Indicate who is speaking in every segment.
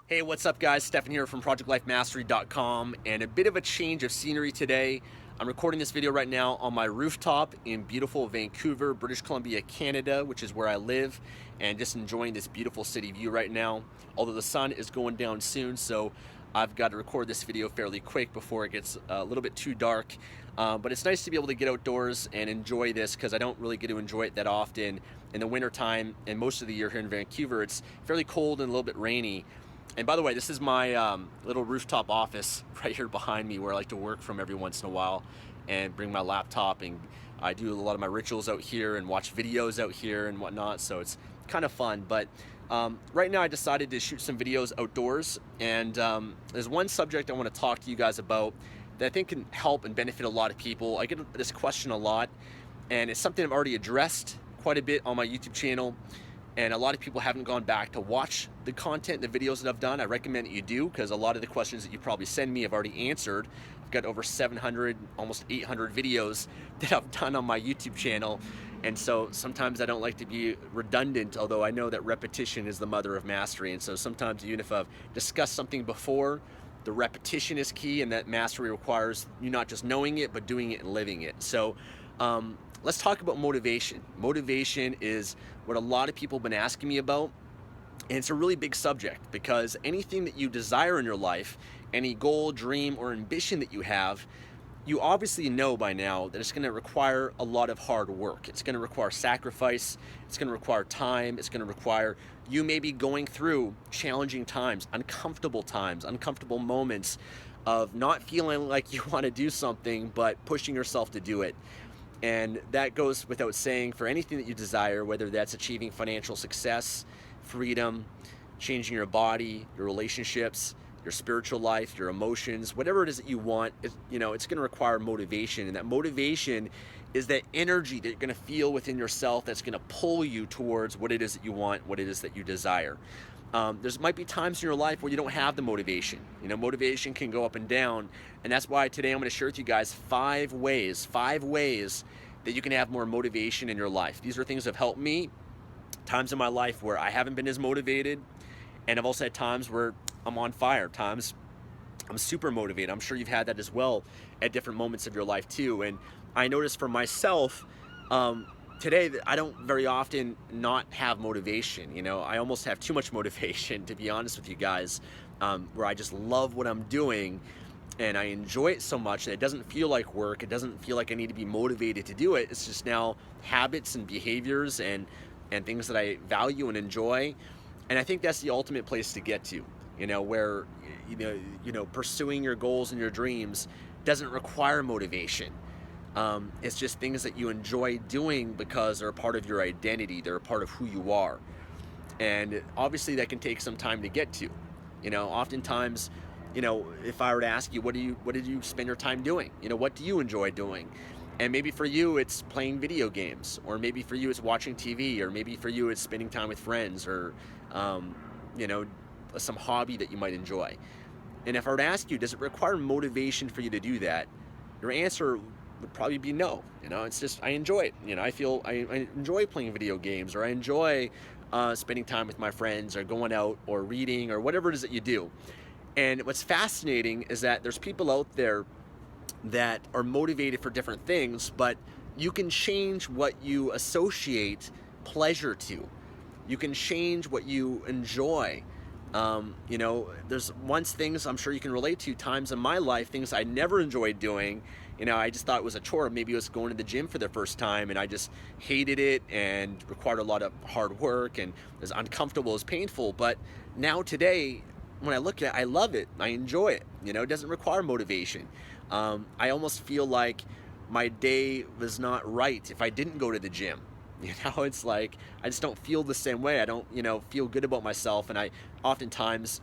Speaker 1: Hey, what's up guys? Stefan here from ProjectLifeMastery.com, and a bit of a change of scenery today. I'm recording this video right now on my rooftop in beautiful Vancouver, British Columbia, Canada, which is where I live, and just enjoying this beautiful city view right now. Although the sun is going down soon, so I've got to record this video fairly quick before it gets a little bit too dark. But it's nice to be able to get outdoors and enjoy this because I don't really get to enjoy it that often in the winter time, and most of the year here in Vancouver it's fairly cold and a little bit rainy. And by the way, this is my little rooftop office right here behind me where I like to work from every once in a while and bring my laptop, and I do a lot of my rituals out here and watch videos out here and whatnot, so it's kind of fun. But right now I decided to shoot some videos outdoors, and there's one subject I want to talk to you guys about that I think can help and benefit a lot of people. I get this question a lot, and it's something I've already addressed quite a bit on my YouTube channel. And a lot of people haven't gone back to watch the content, the videos that I've done. I recommend that you do, because a lot of the questions that you probably send me I've already answered. I've got over 700, almost 800 videos that I've done on my YouTube channel. And so sometimes I don't like to be redundant, although I know that repetition is the mother of mastery. And so sometimes even if I've discussed something before, the repetition is key, and that mastery requires you not just knowing it, but doing it and living it. So let's talk about motivation. Motivation is what a lot of people have been asking me about, and it's a really big subject because anything that you desire in your life, any goal, dream, or ambition that you have, you obviously know by now that it's going to require a lot of hard work. It's going to require sacrifice. It's going to require time. It's going to require you maybe going through challenging times, uncomfortable moments of not feeling like you want to do something, but pushing yourself to do it. And that goes without saying for anything that you desire, whether that's achieving financial success, freedom, changing your body, your relationships, your spiritual life, your emotions, whatever it is that you want. It's going to require motivation. And that motivation is that energy that you're going to feel within yourself that's going to pull you towards what it is that you want, what it is that you desire. There's might be times in your life where you don't have the motivation. Motivation can go up and down, and that's why today I'm going to share with you guys five ways that you can have more motivation in your life. These are things that have helped me. Times in my life where I haven't been as motivated, and I've also had times where I'm on fire. Times I'm super motivated. I'm sure you've had that as well at different moments of your life too. And I noticed for myself, today that I don't very often not have motivation. I almost have too much motivation, to be honest with you guys, where I just love what I'm doing and I enjoy it so much that it doesn't feel like work. It doesn't feel like I need to be motivated to do it. It's just now habits and behaviors and things that I value and enjoy. And I think that's the ultimate place to get to, where pursuing your goals and your dreams doesn't require motivation. It's just things that you enjoy doing because they're a part of your identity. They're a part of who you are. And obviously that can take some time to get to. Oftentimes, if I were to ask you, what did you spend your time doing? What do you enjoy doing? And maybe for you it's playing video games, or maybe for you it's watching TV, or maybe for you it's spending time with friends, or some hobby that you might enjoy. And if I were to ask you, does it require motivation for you to do that? Your answer would probably be no. It's just, I enjoy it. I enjoy playing video games, or I enjoy spending time with my friends, or going out, or reading, or whatever it is that you do. And what's fascinating is that there's people out there that are motivated for different things, but you can change what you associate pleasure to. You can change what you enjoy. There's once things I'm sure you can relate to, times in my life, things I never enjoyed doing. I just thought it was a chore. Maybe it was going to the gym for the first time, and I just hated it and required a lot of hard work, and it was uncomfortable, it was painful. But now today, when I look at it, I love it. I enjoy it. It doesn't require motivation. I almost feel like my day was not right if I didn't go to the gym. It's like I just don't feel the same way. I don't, feel good about myself, and I oftentimes,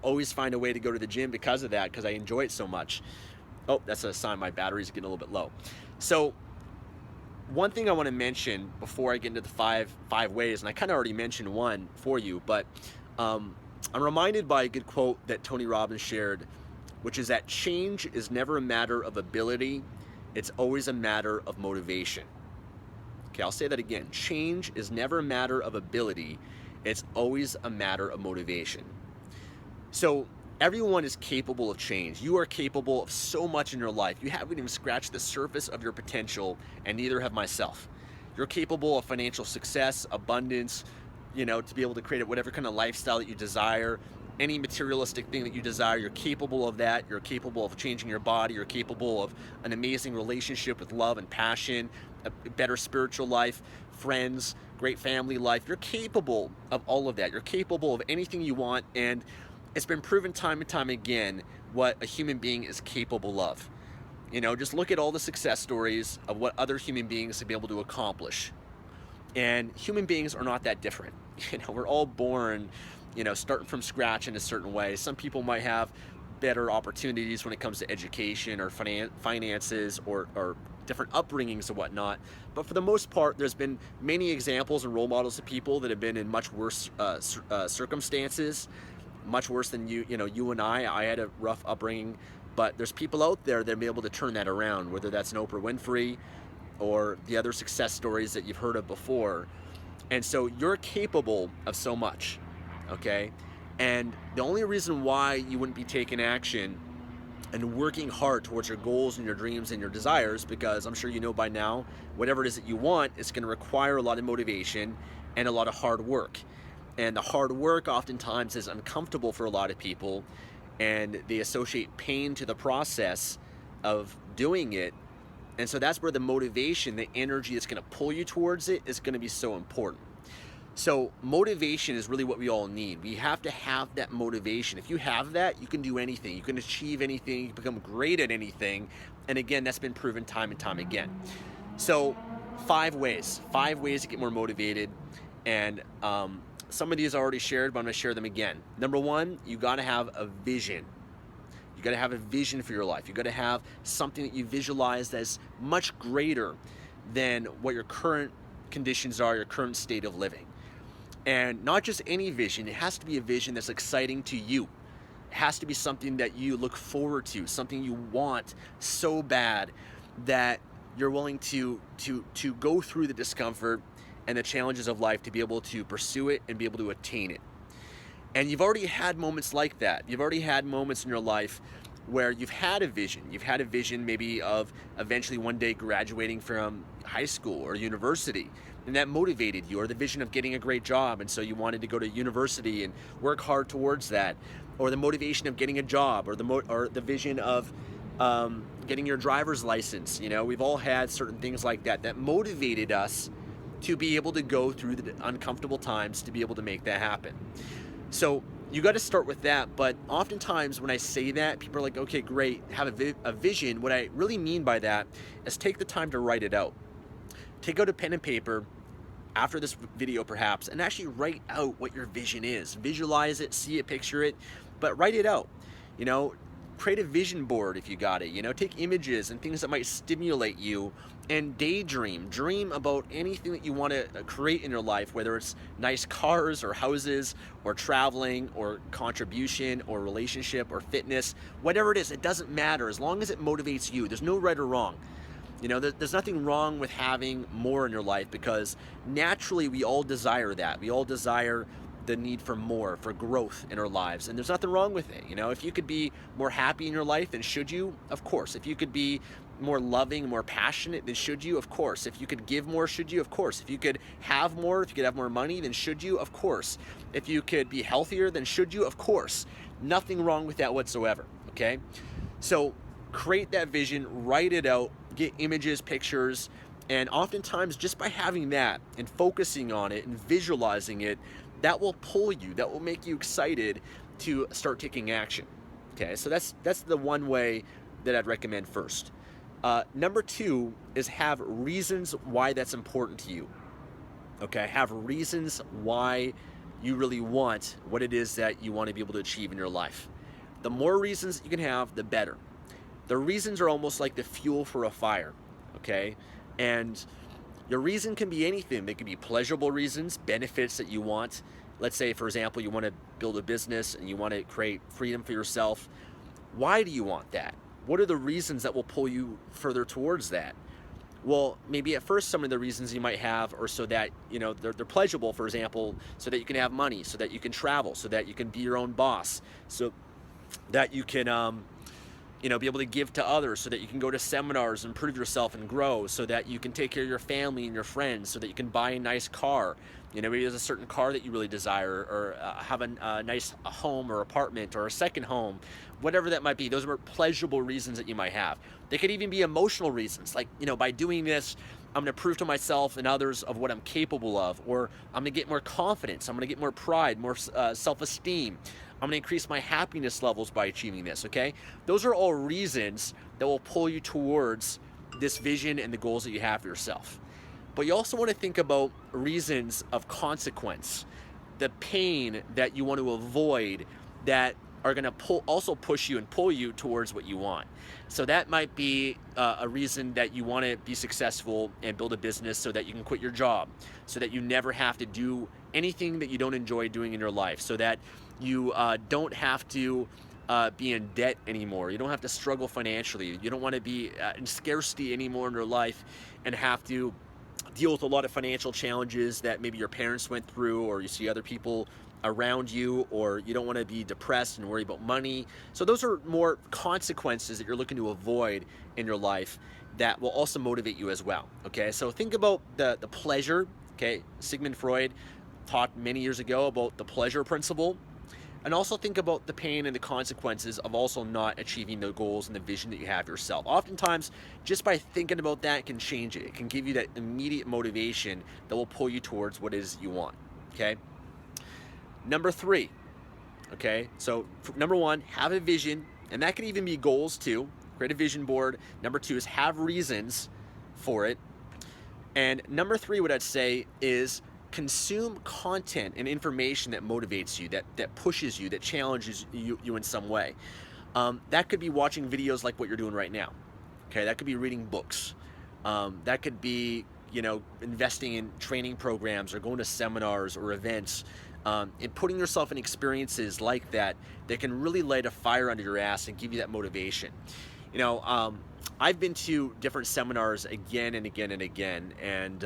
Speaker 1: always find a way to go to the gym because of that, because I enjoy it so much. Oh, that's a sign my battery's getting a little bit low. So one thing I want to mention before I get into the five ways, and I kind of already mentioned one for you, but I'm reminded by a good quote that Tony Robbins shared, which is that change is never a matter of ability, it's always a matter of motivation. Okay, I'll say that again. Change is never a matter of ability, it's always a matter of motivation. So everyone is capable of change. You are capable of so much in your life. You haven't even scratched the surface of your potential, and neither have myself. You're capable of financial success, abundance, to be able to create whatever kind of lifestyle that you desire. Any materialistic thing that you desire, you're capable of that. You're capable of changing your body. You're capable of an amazing relationship with love and passion, a better spiritual life, friends, great family life. You're capable of all of that. You're capable of anything you want, and it's been proven time and time again what a human being is capable of. Just look at all the success stories of what other human beings have been able to accomplish. And human beings are not that different. We're all born, starting from scratch in a certain way. Some people might have better opportunities when it comes to education or finances or different upbringings and whatnot. But for the most part, there's been many examples and role models of people that have been in much worse circumstances, much worse than you and I. I had a rough upbringing, but there's people out there that have been able to turn that around, whether that's an Oprah Winfrey or the other success stories that you've heard of before. And so you're capable of so much, okay? And the only reason why you wouldn't be taking action and working hard towards your goals and your dreams and your desires, because I'm sure you know by now, whatever it is that you want, it's going to require a lot of motivation and a lot of hard work. And the hard work oftentimes is uncomfortable for a lot of people, and they associate pain to the process of doing it. And so that's where the motivation, the energy that's going to pull you towards it is going to be so important. So motivation is really what we all need. We have to have that motivation. If you have that, you can do anything. You can achieve anything. You can become great at anything. And again, that's been proven time and time again. So 5 ways to get more motivated. And some of these I already shared, but I'm going to share them again. Number 1, you got to have a vision. You got to have a vision for your life. You got to have something that you visualize as much greater than what your current conditions are, your current state of living. And not just any vision, it has to be a vision that's exciting to you. It has to be something that you look forward to, something you want so bad that you're willing to go through the discomfort and the challenges of life to be able to pursue it and be able to attain it. And you've already had moments like that. You've already had moments in your life where you've had a vision. You've had a vision maybe of eventually one day graduating from high school or university, and that motivated you, or the vision of getting a great job, and so you wanted to go to university and work hard towards that, or the motivation of getting a job, or the vision of getting your driver's license. We've all had certain things like that that motivated us to be able to go through the uncomfortable times to be able to make that happen. So you got to start with that. But oftentimes when I say that, people are like, okay, great, have a vision. What I really mean by that is take the time to write it out. Take out a pen and paper after this video perhaps, and actually write out what your vision is. Visualize it, see it, picture it, but write it out. Create a vision board if you got it. Take images and things that might stimulate you, and dream about anything that you want to create in your life, whether it's nice cars or houses or traveling or contribution or relationship or fitness, whatever it is. It doesn't matter as long as it motivates you. There's no right or wrong. There's nothing wrong with having more in your life, because naturally we all desire that. We all desire the need for more, for growth in our lives, and there's nothing wrong with it. If you could be more happy in your life, then should you? Of course. If you could be more loving, more passionate, then should you? Of course. If you could give more, should you? Of course. If you could have more, if you could have more money, then should you? Of course. If you could be healthier, then should you? Of course. Nothing wrong with that whatsoever, okay? So create that vision, write it out, get images, pictures, and oftentimes just by having that and focusing on it and visualizing it, that will pull you, that will make you excited to start taking action. Okay, so that's the one way that I'd recommend first. Number 2 is have reasons why that's important to you. Okay, have reasons why you really want what it is that you want to be able to achieve in your life. The more reasons you can have, the better. The reasons are almost like the fuel for a fire, okay? And your reason can be anything. They can be pleasurable reasons, benefits that you want. Let's say, for example, you want to build a business and you want to create freedom for yourself. Why do you want that? What are the reasons that will pull you further towards that? Well, maybe at first some of the reasons you might have are so that, they're pleasurable, for example, so that you can have money, so that you can travel, so that you can be your own boss, so that you can, be able to give to others, so that you can go to seminars, improve yourself and grow, so that you can take care of your family and your friends, so that you can buy a nice car. Maybe there's a certain car that you really desire, or have a nice home or apartment or a second home, whatever that might be. Those are pleasurable reasons that you might have. They could even be emotional reasons, like, by doing this, I'm going to prove to myself and others of what I'm capable of, or I'm going to get more confidence, I'm going to get more pride, more self-esteem. I'm going to increase my happiness levels by achieving this, okay? Those are all reasons that will pull you towards this vision and the goals that you have for yourself. But you also want to think about reasons of consequence, the pain that you want to avoid that are going to also push you and pull you towards what you want. So that might be a reason that you want to be successful and build a business so that you can quit your job, so that you never have to do anything that you don't enjoy doing in your life, so that you don't have to be in debt anymore. You don't have to struggle financially. You don't want to be in scarcity anymore in your life and have to deal with a lot of financial challenges that maybe your parents went through, or you see other people around you, or you don't want to be depressed and worry about money. So those are more consequences that you're looking to avoid in your life that will also motivate you as well. Okay, so think about the pleasure. Okay, Sigmund Freud talked many years ago about the pleasure principle. And also think about the pain and the consequences of also not achieving the goals and the vision that you have yourself. Oftentimes, just by thinking about that, it can change it. It can give you that immediate motivation that will pull you towards what it is you want, okay? Number 3, okay? So number 1, have a vision, and that can even be goals too. Create a vision board. Number 2 is have reasons for it. And number 3, what I'd say is consume content and information that motivates you, that pushes you, that challenges you in some way. That could be watching videos like what you're doing right now. Okay, that could be reading books. That could be, investing in training programs or going to seminars or events, and putting yourself in experiences like that can really light a fire under your ass and give you that motivation. I've been to different seminars again and again and again, and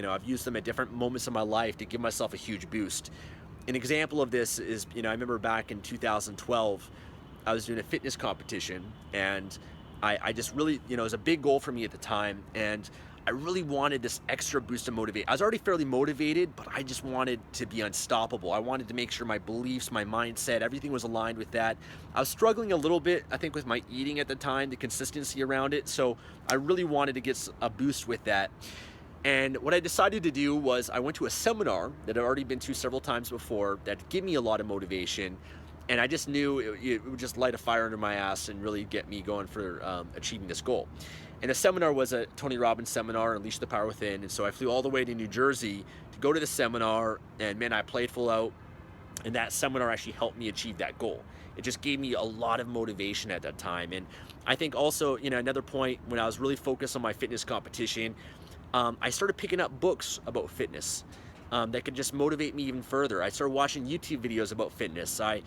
Speaker 1: I've used them at different moments of my life to give myself a huge boost. An example of this is, I remember back in 2012, I was doing a fitness competition, and I just really, it was a big goal for me at the time, and I really wanted this extra boost of motivation. I was already fairly motivated, but I just wanted to be unstoppable. I wanted to make sure my beliefs, my mindset, everything was aligned with that. I was struggling a little bit, I think, with my eating at the time, the consistency around it. So I really wanted to get a boost with that. And what I decided to do was I went to a seminar that I'd already been to several times before that gave me a lot of motivation. And I just knew it would just light a fire under my ass and really get me going for achieving this goal. And the seminar was a Tony Robbins seminar, Unleash the Power Within. And so I flew all the way to New Jersey to go to the seminar, and man, I played full out. And that seminar actually helped me achieve that goal. It just gave me a lot of motivation at that time. And I think also, another point, when I was really focused on my fitness competition, I started picking up books about fitness that could just motivate me even further. I started watching YouTube videos about fitness. I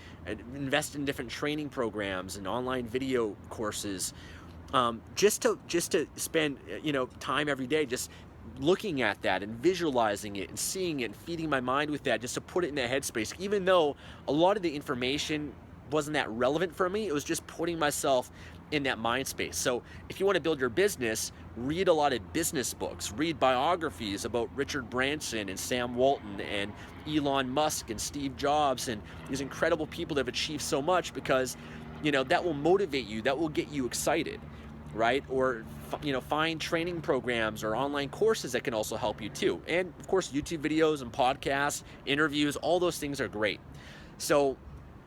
Speaker 1: invested in different training programs and online video courses, just to spend time every day just looking at that and visualizing it and seeing it and feeding my mind with that, just to put it in that headspace. Even though a lot of the information wasn't that relevant for me, it was just putting myself in that mind space. So if you want to build your business, read a lot of business books, read biographies about Richard Branson and Sam Walton and Elon Musk and Steve Jobs and these incredible people that have achieved so much, because that will motivate you, that will get you excited, right? Or find training programs or online courses that can also help you too. And of course, YouTube videos and podcasts, interviews, all those things are great. So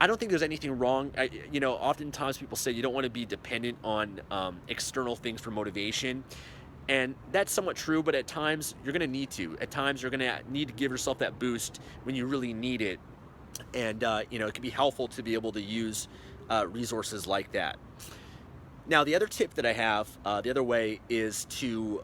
Speaker 1: I don't think there's anything wrong. Oftentimes people say you don't want to be dependent on external things for motivation. And that's somewhat true, but at times you're going to need to. At times you're going to need to give yourself that boost when you really need it. And, it can be helpful to be able to use resources like that. Now, the other tip that I have, the other way, is to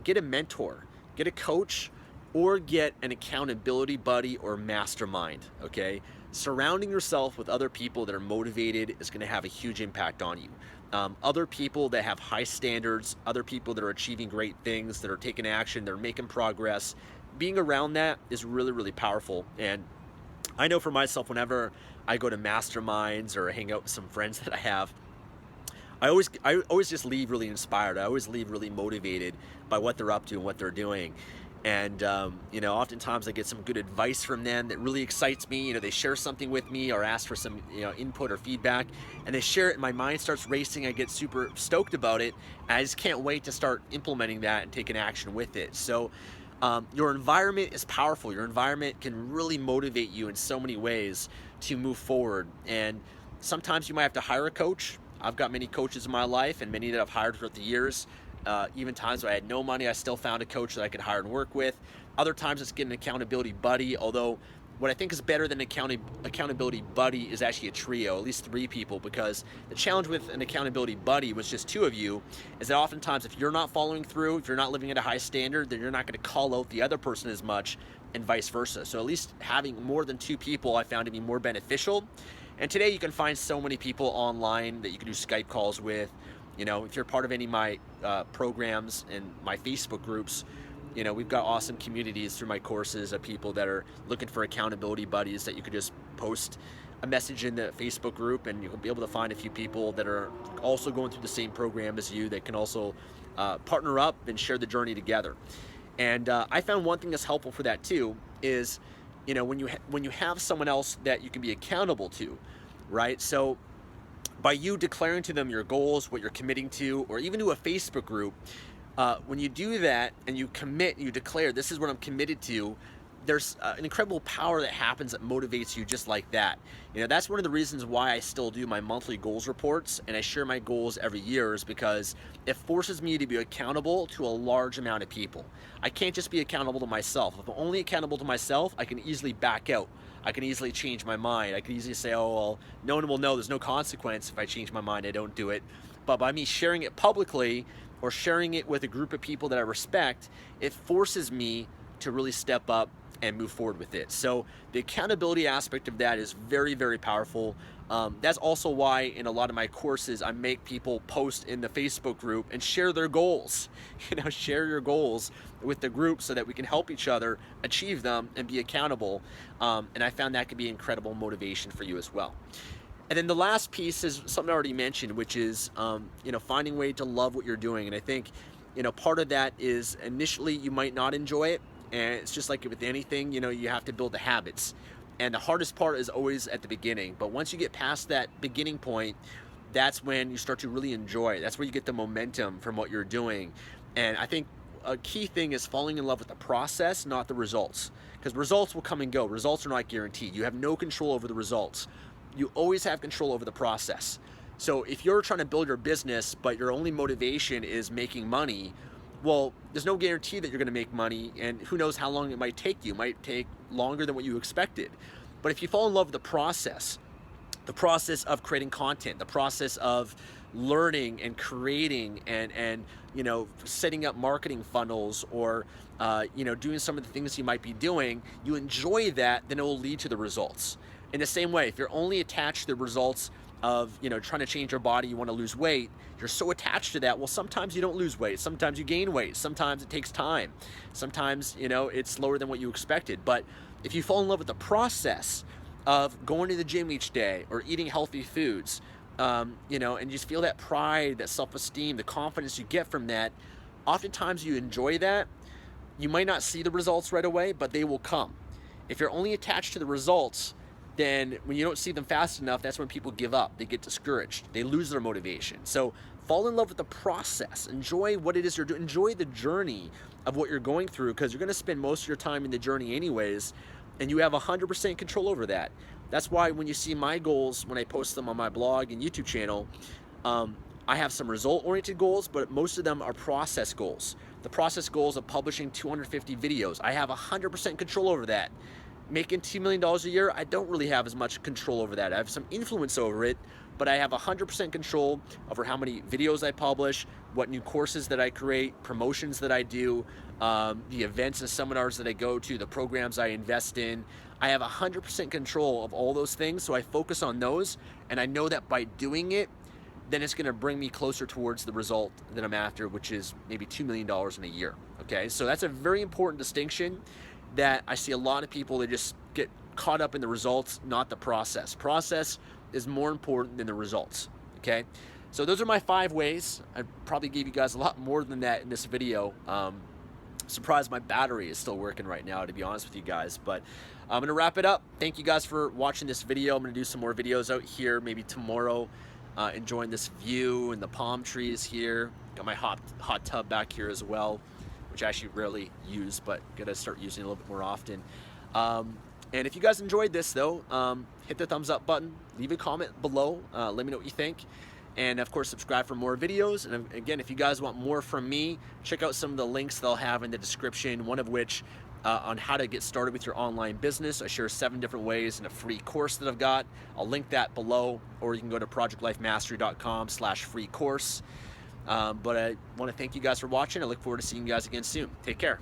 Speaker 1: get a mentor, get a coach, or get an accountability buddy or mastermind, okay? Surrounding yourself with other people that are motivated is going to have a huge impact on you. Other people that have high standards, other people that are achieving great things, that are taking action, that are making progress, being around that is really, really powerful. And I know for myself, whenever I go to masterminds or hang out with some friends that I have, I always just leave really inspired. I always leave really motivated by what they're up to and what they're doing. And oftentimes I get some good advice from them that really excites me. They share something with me or ask for some input or feedback, and they share it, and my mind starts racing. I get super stoked about it. And I just can't wait to start implementing that and taking action with it. So your environment is powerful. Your environment can really motivate you in so many ways to move forward. And sometimes you might have to hire a coach. I've got many coaches in my life, and many that I've hired throughout the years. Even times when I had no money, I still found a coach that I could hire and work with. Other times it's getting an accountability buddy, although what I think is better than accountability buddy is actually a trio, at least 3 people, because the challenge with an accountability buddy with just 2 of you is that oftentimes if you're not following through, if you're not living at a high standard, then you're not going to call out the other person as much, and vice versa. So at least having more than 2 people I found to be more beneficial. And today you can find so many people online that you can do Skype calls with. If you're part of any of my programs and my Facebook groups, we've got awesome communities through my courses of people that are looking for accountability buddies that you could just post a message in the Facebook group, and you'll be able to find a few people that are also going through the same program as you that can also partner up and share the journey together. And I found one thing that's helpful for that too is, when you have someone else that you can be accountable to, right? So by you declaring to them your goals, what you're committing to, or even to a Facebook group, when you do that and you commit, you declare, this is what I'm committed to, there's an incredible power that happens that motivates you just like that. That's one of the reasons why I still do my monthly goals reports, and I share my goals every year, is because it forces me to be accountable to a large amount of people. I can't just be accountable to myself. If I'm only accountable to myself, I can easily back out. I can easily change my mind. I can easily say, oh, well, no one will know. There's no consequence if I change my mind. I don't do it. But by me sharing it publicly or sharing it with a group of people that I respect, it forces me to really step up and move forward with it. So the accountability aspect of that is very, very powerful. That's also why in a lot of my courses, I make people post in the Facebook group and share their goals. Share your goals with the group so that we can help each other achieve them and be accountable. And I found that could be incredible motivation for you as well. And then the last piece is something I already mentioned, which is, finding a way to love what you're doing. And I think, part of that is initially you might not enjoy it. And it's just like with anything, you have to build the habits. And the hardest part is always at the beginning. But once you get past that beginning point, that's when you start to really enjoy it. That's where you get the momentum from what you're doing. And I think a key thing is falling in love with the process, not the results. Because results will come and go. Results are not guaranteed. You have no control over the results. You always have control over the process. So if you're trying to build your business, but your only motivation is making money, well, there's no guarantee that you're going to make money, and who knows how long it might take you. It might take longer than what you expected. But if you fall in love with the process of creating content, the process of learning and creating and setting up marketing funnels or doing some of the things you might be doing, you enjoy that, then it will lead to the results. In the same way, if you're only attached to the results of trying to change your body, you want to lose weight, you're so attached to that, well, sometimes you don't lose weight, sometimes you gain weight, sometimes it takes time, sometimes it's slower than what you expected. But if you fall in love with the process of going to the gym each day or eating healthy foods, and you just feel that pride, that self-esteem, the confidence you get from that, oftentimes you enjoy that. You might not see the results right away, but they will come. If you're only attached to the results, then when you don't see them fast enough, that's when people give up. They get discouraged. They lose their motivation. So fall in love with the process. Enjoy what it is you're doing. Enjoy the journey of what you're going through, because you're going to spend most of your time in the journey anyways, and you have 100% control over that. That's why when you see my goals, when I post them on my blog and YouTube channel, I have some result-oriented goals, but most of them are process goals. The process goals of publishing 250 videos. I have 100% control over that. Making $2 million a year, I don't really have as much control over that. I have some influence over it, but I have 100% control over how many videos I publish, what new courses that I create, promotions that I do, the events and seminars that I go to, the programs I invest in. I have 100% control of all those things, so I focus on those, and I know that by doing it, then it's gonna bring me closer towards the result that I'm after, which is maybe $2 million in a year, okay? So that's a very important distinction that I see a lot of people that just get caught up in the results, not the process. Process is more important than the results, okay? So those are my 5 ways. I probably gave you guys a lot more than that in this video. Surprised my battery is still working right now, to be honest with you guys, but I'm gonna wrap it up. Thank you guys for watching this video. I'm gonna do some more videos out here, maybe tomorrow, enjoying this view and the palm trees here. Got my hot tub back here as well, which I actually rarely use, but gotta start using it a little bit more often. And if you guys enjoyed this though, hit the thumbs up button, leave a comment below, let me know what you think. And of course, subscribe for more videos. And again, if you guys want more from me, check out some of the links they'll have in the description, one of which on how to get started with your online business. I share 7 different ways in a free course that I've got. I'll link that below, or you can go to projectlifemastery.com/free course. But I want to thank you guys for watching. I look forward to seeing you guys again soon. Take care.